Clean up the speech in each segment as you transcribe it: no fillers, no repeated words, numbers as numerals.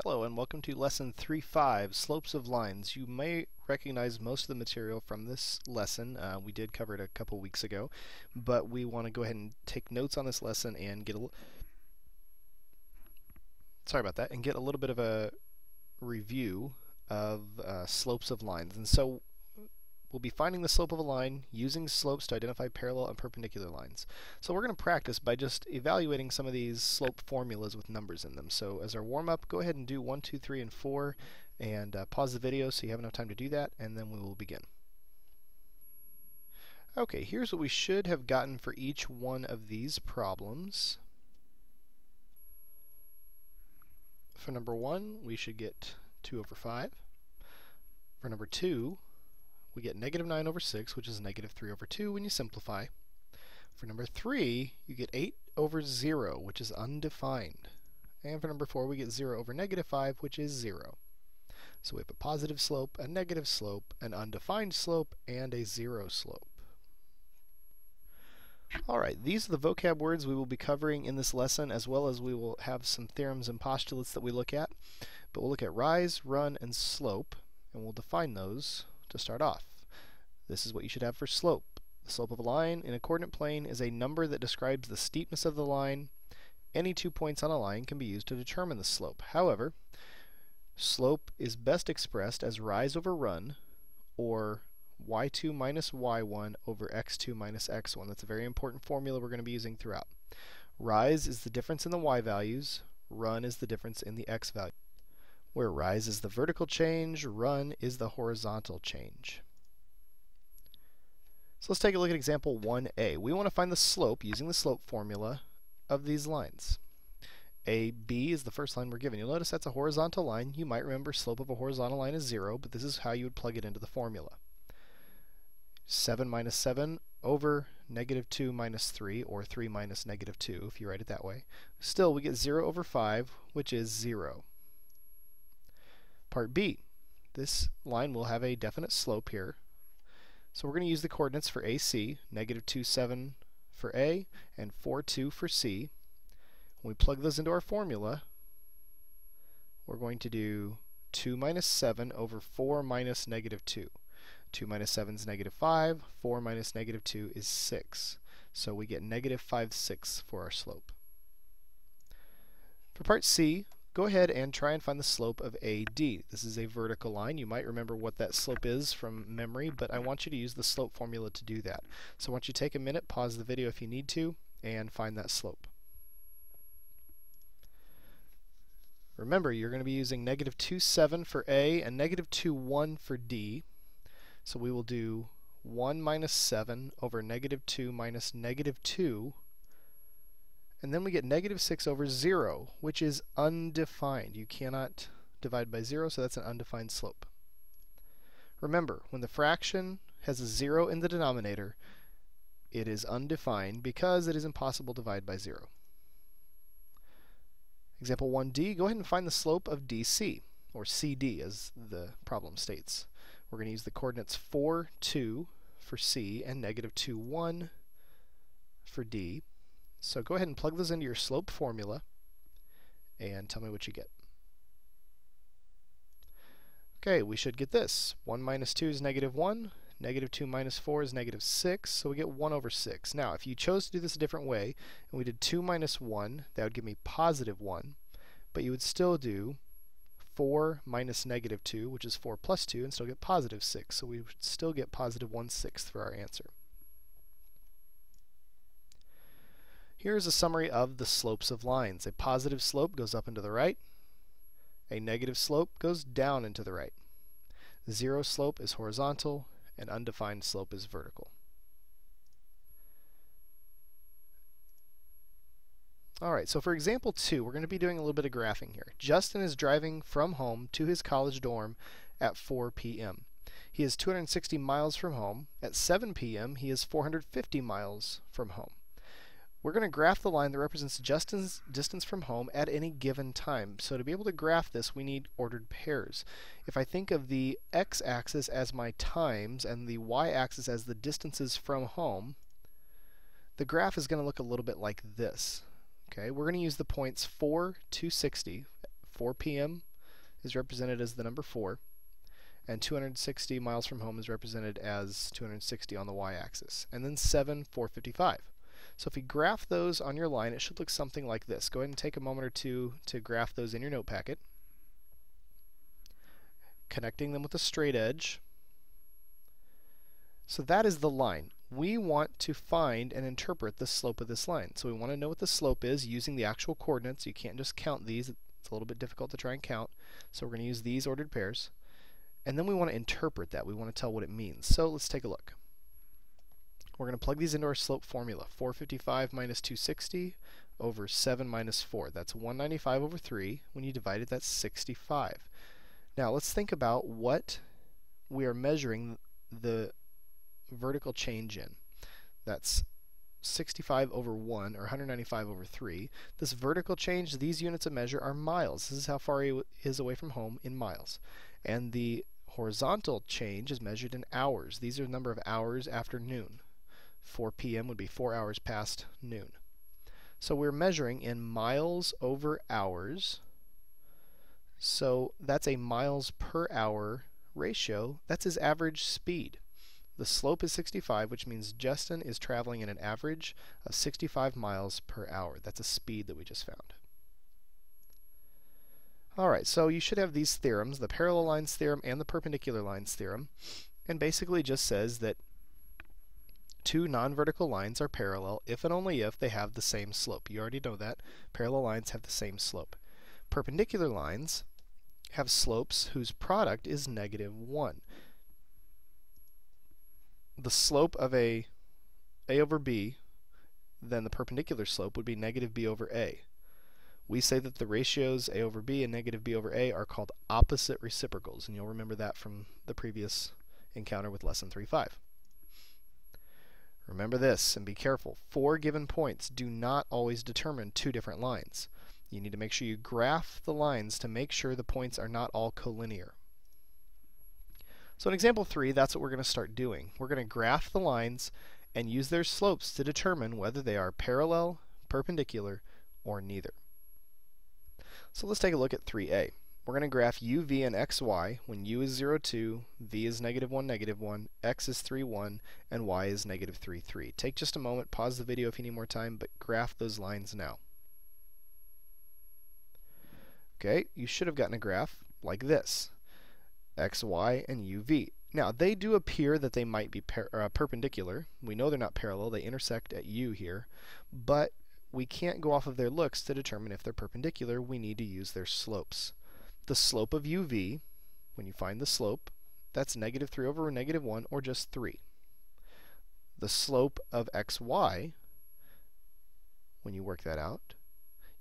Hello and welcome to Lesson 3.5, Slopes of Lines. You may recognize most of the material from this lesson. We did cover it a couple weeks ago, but we want to go ahead and take notes on this lesson and get a little bit of a review of slopes of lines. And so we'll be finding the slope of a line using slopes to identify parallel and perpendicular lines. So we're going to practice by just evaluating some of these slope formulas with numbers in them. So as our warm-up, go ahead and do 1, 2, 3, and 4, and pause the video so you have enough time to do that, and then we will begin. Okay, here's what we should have gotten for each one of these problems. For number 1, we should get 2 over 5. For number 2, we get negative 9 over 6, which is negative 3 over 2 when you simplify. For number 3, you get 8 over 0, which is undefined. And for number 4, we get 0 over negative 5, which is 0. So we have a positive slope, a negative slope, an undefined slope, and a 0 slope. Alright, these are the vocab words we will be covering in this lesson, as well as we will have some theorems and postulates that we look at. But we'll look at rise, run, and slope, and we'll define those to start off. This is what you should have for slope. The slope of a line in a coordinate plane is a number that describes the steepness of the line. Any 2 points on a line can be used to determine the slope. However, slope is best expressed as rise over run, or y2 minus y1 over x2 minus x1. That's a very important formula we're going to be using throughout. Rise is the difference in the y values, run is the difference in the x value. Where rise is the vertical change, run is the horizontal change. So let's take a look at example 1a. We want to find the slope using the slope formula of these lines. AB is the first line we're given. You'll notice that's a horizontal line. You might remember slope of a horizontal line is 0, but this is how you would plug it into the formula. 7 minus 7 over negative 2 minus 3, or 3 minus negative 2, if you write it that way. Still, we get 0 over 5, which is 0. Part B. This line will have a definite slope here. So we're going to use the coordinates for AC, negative 2, 7 for A, and 4, 2 for C. When we plug those into our formula, we're going to do 2 minus 7 over 4 minus negative 2. 2 minus 7 is negative 5, 4 minus negative 2 is 6. So we get negative 5/6 for our slope. For part C, go ahead and try and find the slope of AD. This is a vertical line. You might remember what that slope is from memory, but I want you to use the slope formula to do that. So I want you to take a minute, pause the video if you need to, and find that slope. Remember, you're going to be using negative 2, 7 for A and negative 2, 1 for D. So we will do 1 minus 7 over negative 2 minus negative 2. And then we get negative 6 over 0, which is undefined. You cannot divide by 0, so that's an undefined slope. Remember, when the fraction has a 0 in the denominator, it is undefined because it is impossible to divide by 0. Example 1d, go ahead and find the slope of DC, or CD as the problem states. We're going to use the coordinates 4, 2 for C and negative 2, 1 for D. So go ahead and plug those into your slope formula and tell me what you get. Okay, we should get this. 1 minus 2 is negative 1. Negative 2 minus 4 is negative 6, so we get 1 over 6. Now, if you chose to do this a different way, and we did 2 minus 1, that would give me positive 1. But you would still do 4 minus negative 2, which is 4 plus 2, and still get positive 6. So we would still get positive 1/6 for our answer. Here's a summary of the slopes of lines. A positive slope goes up and to the right. A negative slope goes down and to the right. Zero slope is horizontal, and undefined slope is vertical. Alright, so for example 2, we're going to be doing a little bit of graphing here. Justin is driving from home to his college dorm at 4 p.m. He is 260 miles from home. At 7 p.m., he is 450 miles from home. We're going to graph the line that represents Justin's distance from home at any given time. So to be able to graph this, we need ordered pairs. If I think of the x-axis as my times and the y-axis as the distances from home, the graph is going to look a little bit like this. Okay, we're going to use the points 4 to 60, 4 p.m., is represented as the number 4, and 260 miles from home is represented as 260 on the y-axis, and then 7, 455. So if you graph those on your line, it should look something like this. Go ahead and take a moment or two to graph those in your note packet, connecting them with a straight edge. So that is the line. We want to find and interpret the slope of this line. So we want to know what the slope is using the actual coordinates. You can't just count these. It's a little bit difficult to try and count. So we're going to use these ordered pairs. And then we want to interpret that. We want to tell what it means. So let's take a look. We're going to plug these into our slope formula. 455 minus 260 over 7 minus 4. That's 195 over 3. When you divide it, that's 65. Now let's think about what we are measuring the vertical change in. That's 65 over 1, or 195 over 3. This vertical change, these units of measure are miles. This is how far he is away from home in miles. And the horizontal change is measured in hours. These are the number of hours after noon. 4 p.m. would be 4 hours past noon. So we're measuring in miles over hours. So that's a miles per hour ratio. That's his average speed. The slope is 65, which means Justin is traveling at an average of 65 miles per hour. That's a speed that we just found. Alright, so you should have these theorems, the parallel lines theorem and the perpendicular lines theorem, and basically just says that two non-vertical lines are parallel if and only if they have the same slope. You already know that. Parallel lines have the same slope. Perpendicular lines have slopes whose product is -1. The slope of a over b, then the perpendicular slope would be -b over a. We say that the ratios a over b and -b over a are called opposite reciprocals, and you'll remember that from the previous encounter with lesson 3.5. Remember this, and be careful. 4 given points do not always determine 2 different lines. You need to make sure you graph the lines to make sure the points are not all collinear. So in example 3, that's what we're going to start doing. We're going to graph the lines and use their slopes to determine whether they are parallel, perpendicular, or neither. So let's take a look at 3a. We're going to graph u, v, and x, y when u is 0, 2, v is -1, -1, x is 3, 1, and y is -3, 3. Take just a moment, pause the video if you need more time, but graph those lines now. Okay, you should have gotten a graph like this. X, y, and u, v. Now, they do appear that they might be perpendicular. We know they're not parallel. They intersect at u here, but we can't go off of their looks to determine if they're perpendicular. We need to use their slopes. The slope of uv, when you find the slope, that's -3 over -1, or just 3. The slope of xy, when you work that out,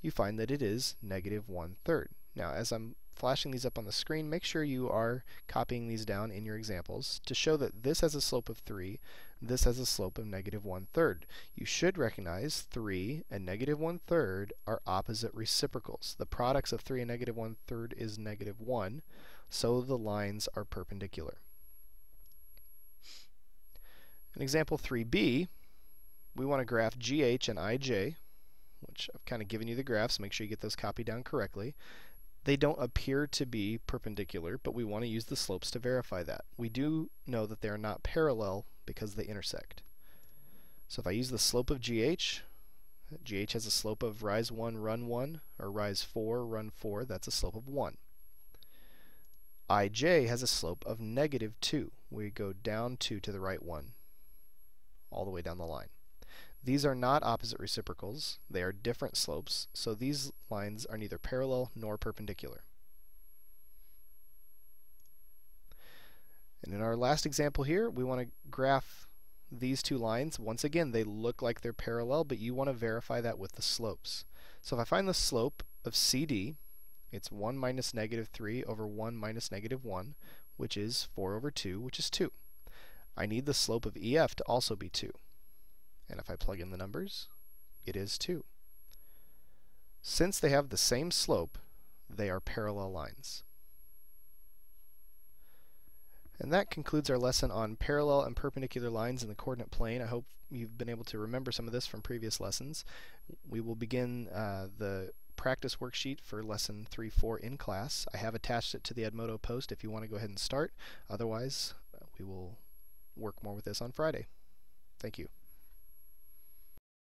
you find that it is -1/3. Now, as I'm flashing these up on the screen, make sure you are copying these down in your examples to show that this has a slope of 3, this has a slope of -1/3. You should recognize 3 and -1/3 are opposite reciprocals. The products of 3 and -1/3 is -1, so the lines are perpendicular. In example 3b, we want to graph GH and IJ, which I've kind of given you the graphs, so make sure you get those copied down correctly. They don't appear to be perpendicular, but we want to use the slopes to verify that. We do know that they are not parallel because they intersect. So if I use the slope of GH, GH has a slope of rise 1, run 1, or rise 4, run 4. That's a slope of 1. IJ has a slope of -2. We go down 2 to the right 1, all the way down the line. These are not opposite reciprocals. They are different slopes, so these lines are neither parallel nor perpendicular. And in our last example here, we want to graph these two lines. Once again, they look like they're parallel, but you want to verify that with the slopes. So if I find the slope of CD, it's 1 minus -3 over 1 minus -1, which is 4 over 2, which is 2. I need the slope of EF to also be 2. And if I plug in the numbers, it is 2. Since they have the same slope, they are parallel lines. And that concludes our lesson on parallel and perpendicular lines in the coordinate plane. I hope you've been able to remember some of this from previous lessons. We will begin the practice worksheet for lesson 3-4 in class. I have attached it to the Edmodo post if you want to go ahead and start. Otherwise, we will work more with this on Friday. Thank you.